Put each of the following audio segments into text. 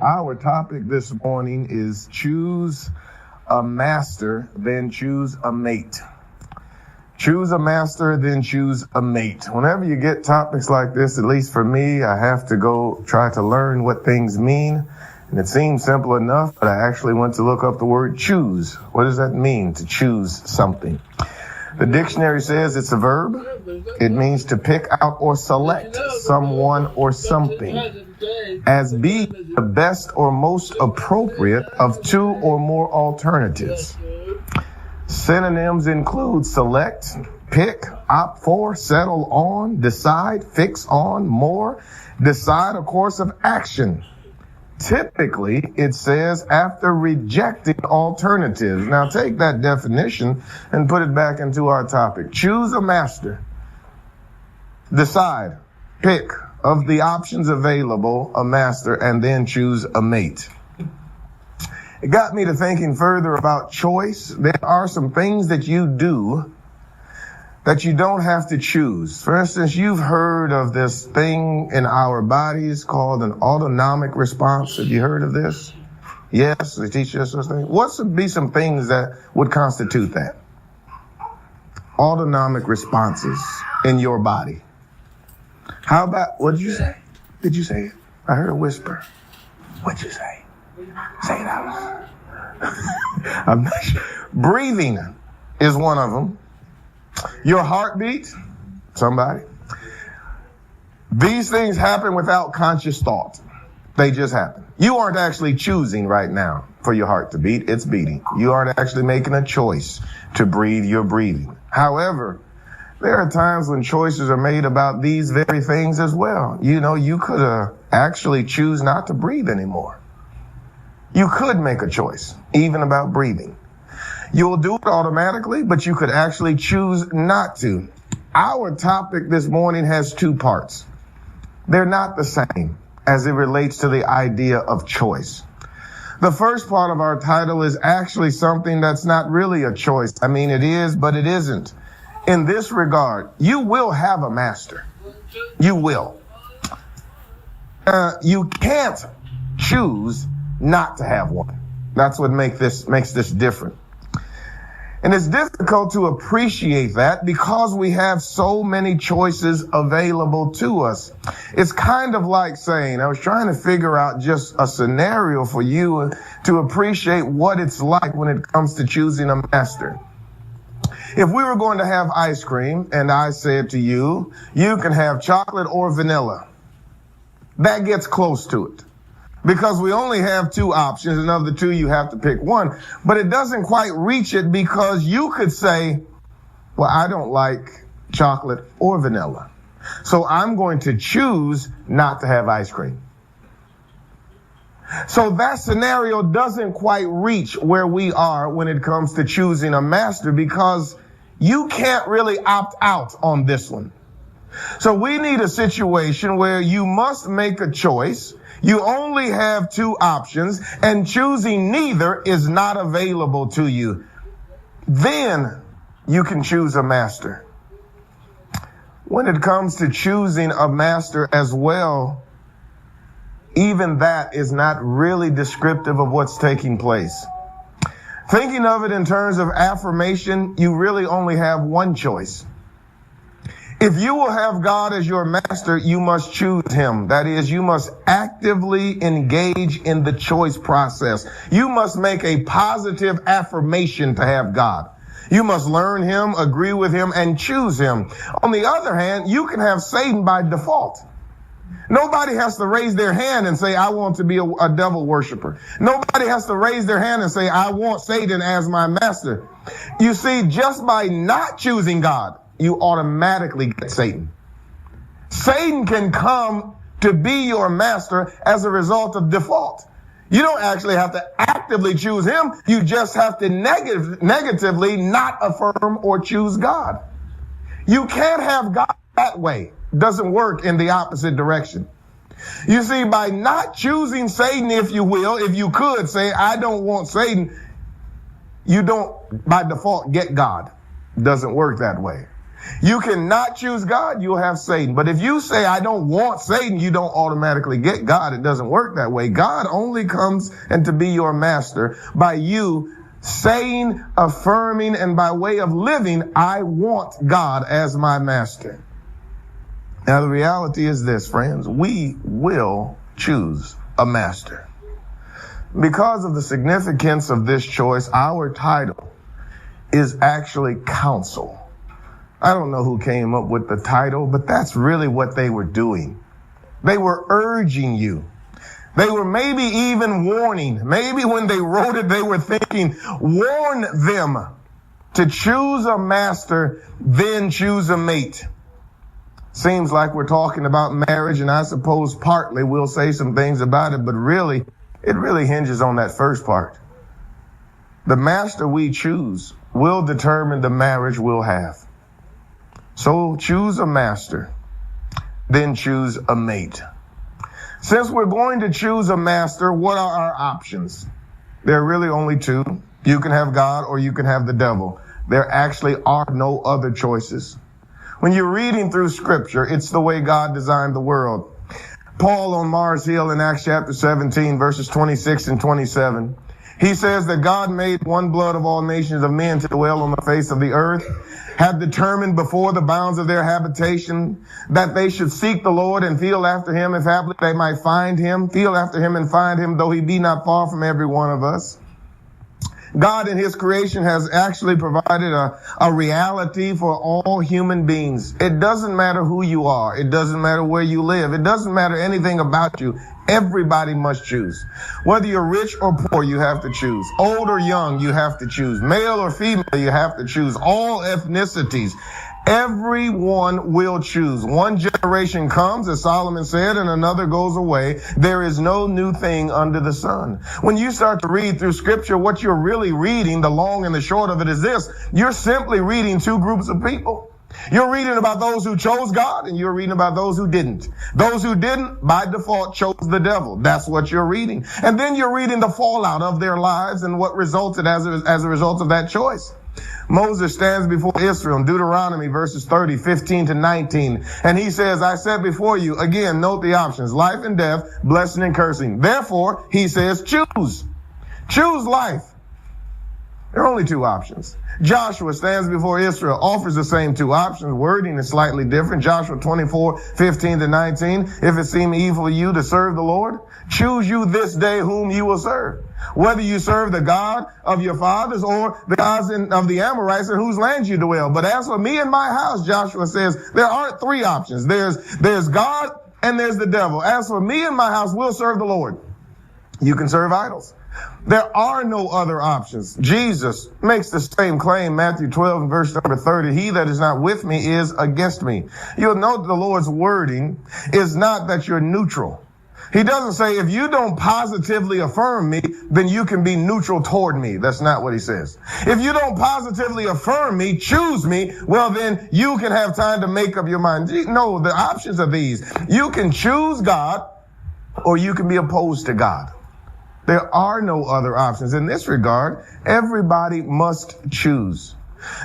Our topic this morning is choose a master, then choose a mate. Choose a master, then choose a mate. Whenever you get topics like this, at least for me, I have to go try to learn what things mean. And it seems simple enough, but I actually went to look up the word choose. What does that mean, to choose something? The dictionary says it's a verb. It means to pick out or select someone or something as being the best or most appropriate of two or more alternatives. Synonyms include select, pick, opt for, settle on, decide, fix on, more, decide a course of action. Typically, it says after rejecting alternatives. Now take that definition and put it back into our topic. Choose a master. Decide, pick of the options available, a master, and then choose a mate. It got me to thinking further about choice. There are some things that you do that you don't have to choose. For instance, you've heard of this thing in our bodies called an autonomic response. Have you heard of this? Yes, they teach us those things. What would be some things that would constitute that? Autonomic responses in your body. How about, what did you say? Did you say it? I heard a whisper. What'd you say? Say it out loud. I'm not sure. Breathing is one of them. Your heartbeat, somebody. These things happen without conscious thought. They just happen. You aren't actually choosing right now for your heart to beat. It's beating. You aren't actually making a choice to breathe. You're breathing. However, there are times when choices are made about these very things as well. You know, you could actually choose not to breathe anymore. You could make a choice, even about breathing. You'll do it automatically, but you could actually choose not to. Our topic this morning has two parts. They're not the same as it relates to the idea of choice. The first part of our title is actually something that's not really a choice. I mean, it is, but it isn't. In this regard, you will have a master. You will. You can't choose not to have one. That's what makes this different. And it's difficult to appreciate that because we have so many choices available to us. It's kind of like saying, I was trying to figure out just a scenario for you to appreciate what it's like when it comes to choosing a master. If we were going to have ice cream and I said to you, you can have chocolate or vanilla, that gets close to it. Because we only have two options, and of the two, you have to pick one. But it doesn't quite reach it because you could say, well, I don't like chocolate or vanilla, so I'm going to choose not to have ice cream. So that scenario doesn't quite reach where we are when it comes to choosing a master because you can't really opt out on this one. So we need a situation where you must make a choice. You only have two options, and choosing neither is not available to you. Then you can choose a master. When it comes to choosing a master as well, even that is not really descriptive of what's taking place. Thinking of it in terms of affirmation, you really only have one choice. If you will have God as your master, you must choose him. That is, you must actively engage in the choice process. You must make a positive affirmation to have God. You must learn him, agree with him, and choose him. On the other hand, you can have Satan by default. Nobody has to raise their hand and say, I want to be a devil worshiper. Nobody has to raise their hand and say, I want Satan as my master. You see, just by not choosing God, you automatically get Satan. Satan can come to be your master as a result of default. You don't actually have to actively choose him. You just have to negatively not affirm or choose God. You can't have God that way. It doesn't work in the opposite direction. You see, by not choosing Satan, if you will, if you could say, I don't want Satan, you don't by default get God. It doesn't work that way. You cannot choose God, you'll have Satan. But if you say, I don't want Satan, you don't automatically get God. It doesn't work that way. God only comes and to be your master by you saying, affirming, and by way of living, I want God as my master. Now, the reality is this, friends. We will choose a master. Because of the significance of this choice, our title is actually counsel. I don't know who came up with the title, but that's really what they were doing. They were urging you. They were maybe even warning. Maybe when they wrote it, they were thinking, warn them to choose a master, then choose a mate. Seems like we're talking about marriage, and I suppose partly we'll say some things about it, but really, it really hinges on that first part. The master we choose will determine the marriage we'll have. So choose a master, then choose a mate. Since we're going to choose a master, what are our options? There are really only two. You can have God or you can have the devil. There actually are no other choices. When you're reading through Scripture, it's the way God designed the world. Paul on Mars Hill in Acts chapter 17, verses 26 and 27, he says that God made one blood of all nations of men to dwell on the face of the earth, had determined before the bounds of their habitation that they should seek the Lord and feel after him, if haply they might find him, feel after him and find him, though he be not far from every one of us. God in his creation has actually provided a reality for all human beings. It doesn't matter who you are. It doesn't matter where you live. It doesn't matter anything about you. Everybody must choose. Whether you're rich or poor, you have to choose. Old or young, you have to choose. Male or female, you have to choose. All ethnicities. Everyone will choose. One generation comes, as Solomon said, and another goes away. There is no new thing under the sun. When you start to read through Scripture, what you're really reading, the long and the short of it is this. You're simply reading two groups of people. You're reading about those who chose God, and you're reading about those who didn't. Those who didn't, by default, chose the devil. That's what you're reading. And then you're reading the fallout of their lives and what resulted as a result of that choice. Moses stands before Israel in Deuteronomy verses 30, 15 to 19. And he says, I set before you, again, note the options, life and death, blessing and cursing. Therefore, he says, choose. Choose life. There are only two options. Joshua stands before Israel, offers the same two options. Wording is slightly different. Joshua 24, 15 to 19. If it seem evil to you to serve the Lord, choose you this day whom you will serve. Whether you serve the God of your fathers or the gods of the Amorites in whose land you dwell. But as for me and my house, Joshua says, there aren't three options. There's God and there's the devil. As for me and my house, we'll serve the Lord. You can serve idols. There are no other options. Jesus makes the same claim, Matthew 12 and verse number 30. He that is not with me is against me. You'll note the Lord's wording is not that you're neutral. He doesn't say, if you don't positively affirm me, then you can be neutral toward me. That's not what he says. If you don't positively affirm me, choose me, well, then you can have time to make up your mind. No, the options are these. You can choose God or you can be opposed to God. There are no other options. In this regard, everybody must choose.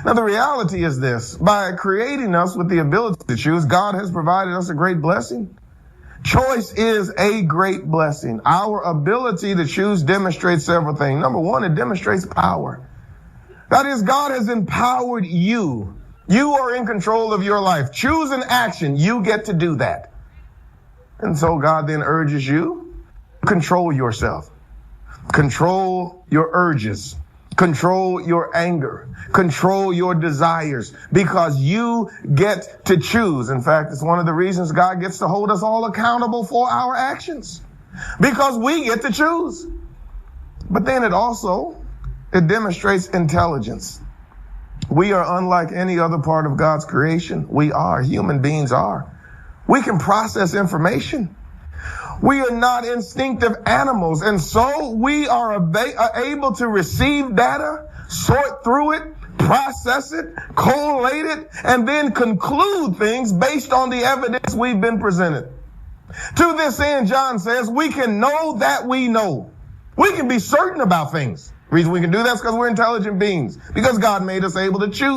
Now, the reality is this. By creating us with the ability to choose, God has provided us a great blessing. Choice is a great blessing. Our ability to choose demonstrates several things. Number one, it demonstrates power. That is, God has empowered you. You are in control of your life. Choose an action. You get to do that. And so God then urges you to control yourself. Control your urges. Control your anger. Control your desires, because you get to choose. In fact, it's one of the reasons God gets to hold us all accountable for our actions, because we get to choose. But then it demonstrates intelligence. We are unlike any other part of God's creation. Human beings are. We can process information. We are not instinctive animals, and so we are able to receive data, sort through it, process it, collate it, and then conclude things based on the evidence we've been presented. To this end, John says, we can know that we know. We can be certain about things. The reason we can do that is because we're intelligent beings, because God made us able to choose.